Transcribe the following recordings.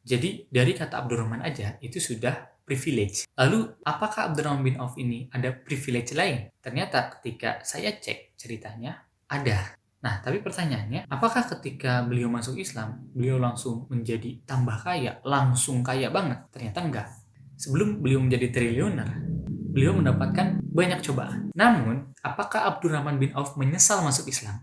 Jadi dari kata Abdurrahman aja itu sudah privilege. Lalu apakah Abdurrahman bin Auf ini ada privilege lain? Ternyata ketika saya cek ceritanya ada. Nah, tapi pertanyaannya, apakah ketika beliau masuk Islam, beliau langsung menjadi tambah kaya, langsung kaya banget? Ternyata enggak. Sebelum beliau menjadi triliuner, beliau mendapatkan banyak cobaan. Namun, apakah Abdurrahman bin Auf menyesal masuk Islam?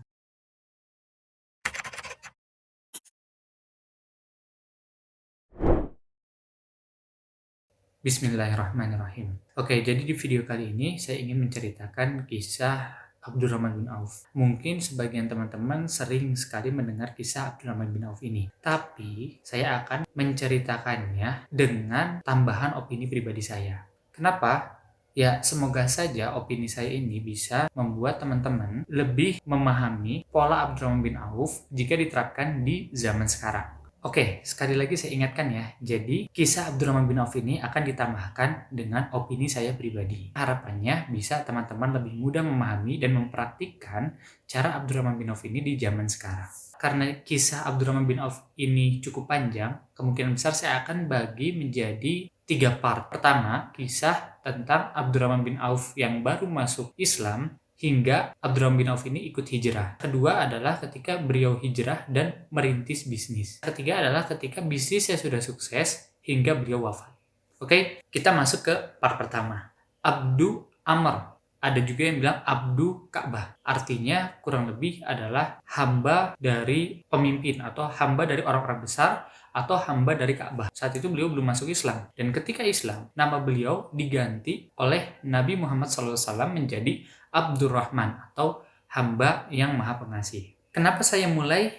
Bismillahirrahmanirrahim. Oke, jadi di video kali ini saya ingin menceritakan kisah Abdurrahman bin Auf. Mungkin sebagian teman-teman sering sekali mendengar kisah Abdurrahman bin Auf ini. Tapi saya akan menceritakannya dengan tambahan opini pribadi saya. Kenapa? Ya, semoga saja opini saya ini bisa membuat teman-teman lebih memahami pola Abdurrahman bin Auf jika diterapkan di zaman sekarang. Oke, sekali lagi saya ingatkan ya. Jadi, kisah Abdurrahman bin Auf ini akan ditambahkan dengan opini saya pribadi. Harapannya bisa teman-teman lebih mudah memahami dan mempraktikkan cara Abdurrahman bin Auf ini di zaman sekarang. Karena kisah Abdurrahman bin Auf ini cukup panjang, kemungkinan besar saya akan bagi menjadi 3 part. Pertama, kisah tentang Abdurrahman bin Auf yang baru masuk Islam hingga Abdurrahman bin Auf ini ikut hijrah. Kedua adalah ketika beliau hijrah dan merintis bisnis. Ketiga adalah ketika bisnisnya sudah sukses hingga beliau wafat. Oke, kita masuk ke part pertama. Abdu Amr. Ada juga yang bilang Abdu Ka'bah. Artinya kurang lebih adalah hamba dari pemimpin atau hamba dari orang-orang besar atau hamba dari Ka'bah. Saat itu beliau belum masuk Islam. Dan ketika Islam, nama beliau diganti oleh Nabi Muhammad SAW menjadi Abdurrahman atau hamba yang maha pengasih. Kenapa saya mulai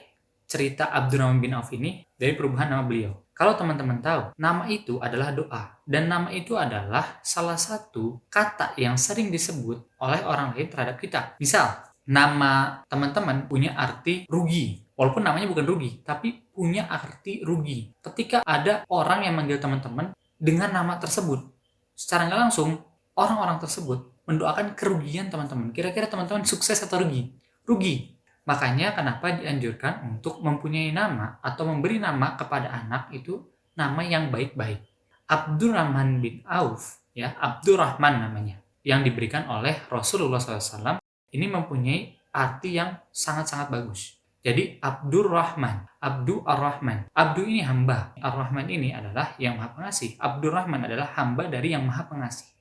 cerita Abdurrahman bin Auf ini dari perubahan nama beliau? Kalau teman-teman tahu, nama itu adalah doa. Dan nama itu adalah salah satu kata yang sering disebut oleh orang lain terhadap kita. Misal, nama teman-teman punya arti rugi. Walaupun namanya bukan rugi, tapi punya arti rugi. Ketika ada orang yang manggil teman-teman dengan nama tersebut, secara nggak langsung, orang-orang tersebut mendoakan kerugian teman-teman. Kira-kira teman-teman sukses atau rugi? Rugi. Makanya kenapa dianjurkan untuk mempunyai nama atau memberi nama kepada anak itu nama yang baik-baik. Abdurrahman bin Auf, ya Abdurrahman namanya, yang diberikan oleh Rasulullah SAW ini mempunyai arti yang sangat-sangat bagus. Jadi Abdurrahman, Abdu Ar-Rahman. Abdu ini hamba, Ar-Rahman ini adalah yang maha pengasih. Abdurrahman adalah hamba dari yang maha pengasih.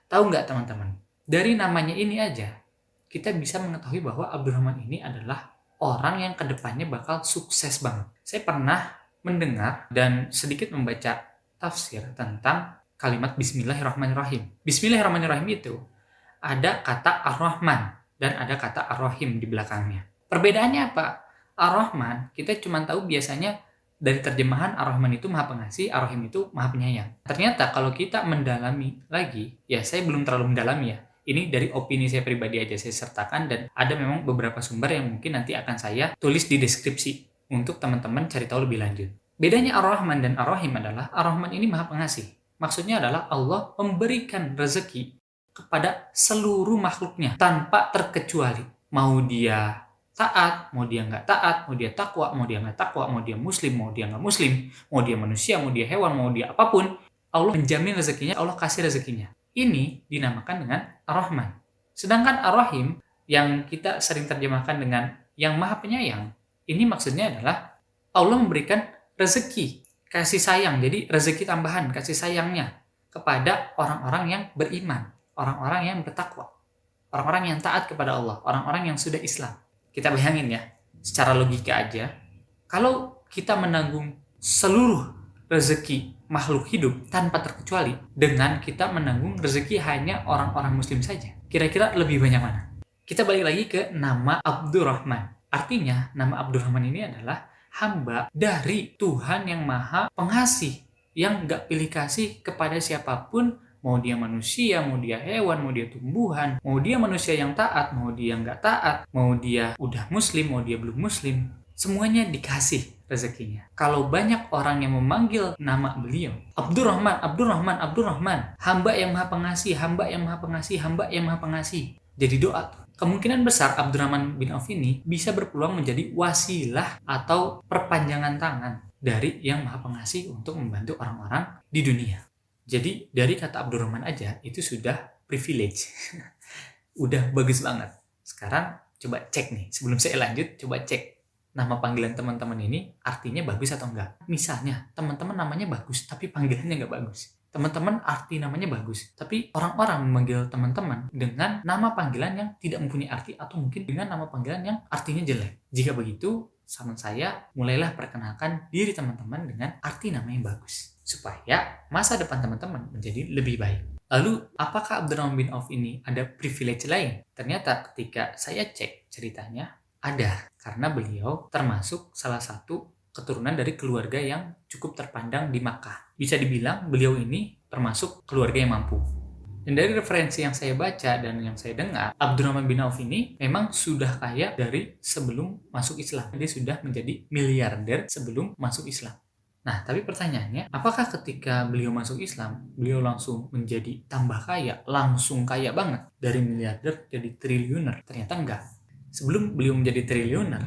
Tahu nggak teman-teman? Dari namanya ini aja, kita bisa mengetahui bahwa Abdurrahman ini adalah orang yang kedepannya bakal sukses banget. Saya pernah mendengar dan sedikit membaca tafsir tentang kalimat Bismillahirrahmanirrahim. Bismillahirrahmanirrahim itu ada kata Ar-Rahman dan ada kata Ar-Rahim di belakangnya. Perbedaannya apa? Ar-Rahman kita cuma tahu biasanya dari terjemahan Ar-Rahman itu maha pengasih, Ar-Rahim itu maha penyayang. Ternyata kalau kita mendalami lagi, ya saya belum terlalu mendalami ya. Ini dari opini saya pribadi aja saya sertakan dan ada memang beberapa sumber yang mungkin nanti akan saya tulis di deskripsi untuk teman-teman cari tahu lebih lanjut. Bedanya Ar-Rahman dan Ar-Rahim adalah Ar-Rahman ini maha pengasih. Maksudnya adalah Allah memberikan rezeki kepada seluruh makhluknya tanpa terkecuali. Mau dia taat, mau dia nggak taat, mau dia takwa, mau dia nggak takwa, mau dia muslim, mau dia nggak muslim, mau dia manusia, mau dia hewan, mau dia apapun, Allah menjamin rezekinya, Allah kasih rezekinya. Ini dinamakan dengan Ar-Rahman. Sedangkan Ar-Rahim yang kita sering terjemahkan dengan yang maha penyayang, ini maksudnya adalah Allah memberikan rezeki, kasih sayang, jadi rezeki tambahan, kasih sayangnya kepada orang-orang yang beriman, orang-orang yang bertakwa, orang-orang yang taat kepada Allah, orang-orang yang sudah Islam. Kita bayangin ya, secara logika aja, kalau kita menanggung seluruh rezeki makhluk hidup tanpa terkecuali dengan kita menanggung rezeki hanya orang-orang muslim saja, kira-kira lebih banyak mana? Kita balik lagi ke nama Abdurrahman. Artinya, nama Abdurrahman ini adalah hamba dari Tuhan yang maha pengasih, yang gak pilih kasih kepada siapapun, mau dia manusia, mau dia hewan, mau dia tumbuhan, mau dia manusia yang taat, mau dia nggak taat, mau dia udah muslim, mau dia belum muslim, semuanya dikasih rezekinya. Kalau banyak orang yang memanggil nama beliau, Abdurrahman, Abdurrahman, Abdurrahman, hamba yang maha pengasih, hamba yang maha pengasih, hamba yang maha pengasih, jadi doa. Kemungkinan besar Abdurrahman bin Auf ini bisa berpeluang menjadi wasilah atau perpanjangan tangan dari Yang Maha Pengasih untuk membantu orang-orang di dunia. Jadi dari kata Abdurrahman aja itu sudah privilege. Udah bagus banget. Sekarang coba cek nih, sebelum saya lanjut, coba cek nama panggilan teman-teman ini artinya bagus atau enggak. Misalnya, teman-teman namanya bagus, tapi panggilannya enggak bagus. Teman-teman arti namanya bagus, tapi orang-orang memanggil teman-teman dengan nama panggilan yang tidak mempunyai arti atau mungkin dengan nama panggilan yang artinya jelek. Jika begitu, saran saya, mulailah perkenalkan diri teman-teman dengan arti nama yang bagus, supaya masa depan teman-teman menjadi lebih baik. Lalu, apakah Abdurrahman bin Auf ini ada privilege lain? Ternyata ketika saya cek ceritanya, ada. Karena beliau termasuk salah satu keturunan dari keluarga yang cukup terpandang di Makkah. Bisa dibilang beliau ini termasuk keluarga yang mampu. Dan dari referensi yang saya baca dan yang saya dengar, Abdurrahman bin Auf ini memang sudah kaya dari sebelum masuk Islam. Dia sudah menjadi miliarder sebelum masuk Islam. Nah, tapi pertanyaannya, apakah ketika beliau masuk Islam, beliau langsung menjadi tambah kaya, langsung kaya banget, dari miliarder jadi triliuner? Ternyata enggak. Sebelum beliau menjadi triliuner,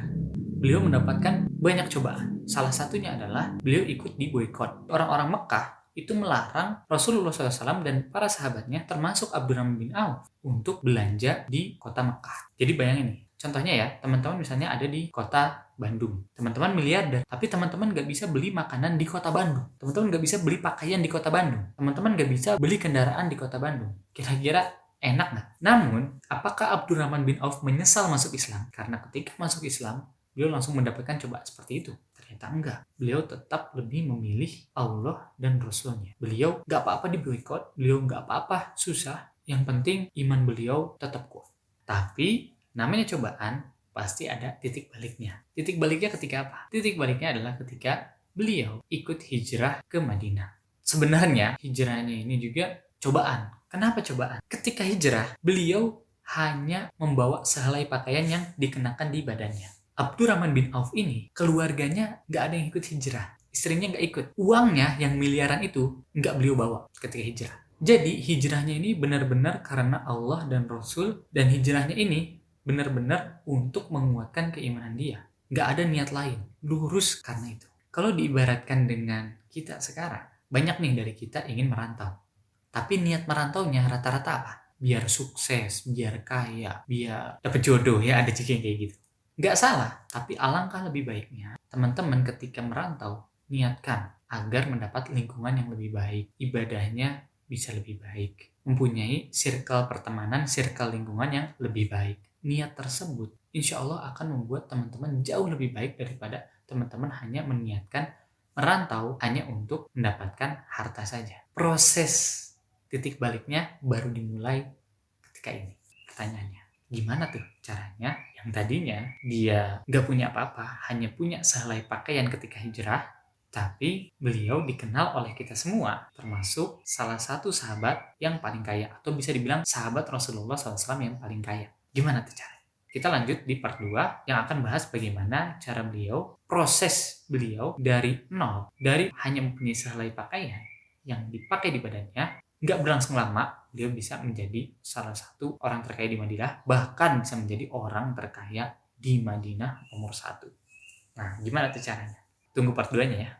beliau mendapatkan banyak cobaan. Salah satunya adalah beliau ikut di boykot. Orang-orang Mekah itu melarang Rasulullah SAW dan para sahabatnya, termasuk Abdurrahman bin Auf, untuk belanja di kota Mekah. Jadi bayangin nih, contohnya ya, teman-teman misalnya ada di kota Bandung. Teman-teman miliarder, tapi teman-teman nggak bisa beli makanan di kota Bandung. Teman-teman nggak bisa beli pakaian di kota Bandung. Teman-teman nggak bisa beli kendaraan di kota Bandung. Kira-kira enak nggak? Namun, apakah Abdurrahman bin Auf menyesal masuk Islam? Karena ketika masuk Islam, beliau langsung mendapatkan cobaan seperti itu. Ternyata enggak. Beliau tetap lebih memilih Allah dan Rasulnya. Beliau nggak apa-apa di boykot, beliau nggak apa-apa susah. Yang penting iman beliau tetap kuat. Tapi namanya cobaan pasti ada titik baliknya. Titik baliknya ketika apa? Titik baliknya adalah ketika beliau ikut hijrah ke Madinah. Sebenarnya hijrahnya ini juga cobaan. Kenapa cobaan? Ketika hijrah, beliau hanya membawa sehelai pakaian yang dikenakan di badannya. Abdurrahman bin Auf ini, keluarganya nggak ada yang ikut hijrah. Istrinya nggak ikut. Uangnya yang miliaran itu nggak beliau bawa ketika hijrah. Jadi hijrahnya ini benar-benar karena Allah dan Rasul, dan hijrahnya ini benar-benar untuk menguatkan keimanan dia. Nggak ada niat lain. Lurus karena itu. Kalau diibaratkan dengan kita sekarang, banyak nih dari kita ingin merantau. Tapi niat merantaunya rata-rata apa? Biar sukses, biar kaya, biar dapat jodoh ya, ada juga yang kayak gitu. Nggak salah, tapi alangkah lebih baiknya teman-teman ketika merantau, niatkan agar mendapat lingkungan yang lebih baik, ibadahnya bisa lebih baik, mempunyai circle pertemanan, circle lingkungan yang lebih baik. Niat tersebut insya Allah akan membuat teman-teman jauh lebih baik daripada teman-teman hanya meniatkan merantau hanya untuk mendapatkan harta saja. Proses titik baliknya baru dimulai ketika ini. Pertanyaannya, gimana tuh caranya? Yang tadinya dia nggak punya apa-apa, hanya punya sehelai pakaian ketika hijrah, tapi beliau dikenal oleh kita semua, termasuk salah satu sahabat yang paling kaya, atau bisa dibilang sahabat Rasulullah SAW yang paling kaya. Gimana tuh caranya? Kita lanjut di part 2 yang akan bahas bagaimana cara beliau, proses beliau dari nol, dari hanya mempunyai sehelai pakaian yang dipakai di badannya, nggak berlangsung lama, beliau bisa menjadi salah satu orang terkaya di Madinah, bahkan bisa menjadi orang terkaya di Madinah nomor 1. Nah, gimana tuh caranya? Tunggu part 2-nya ya.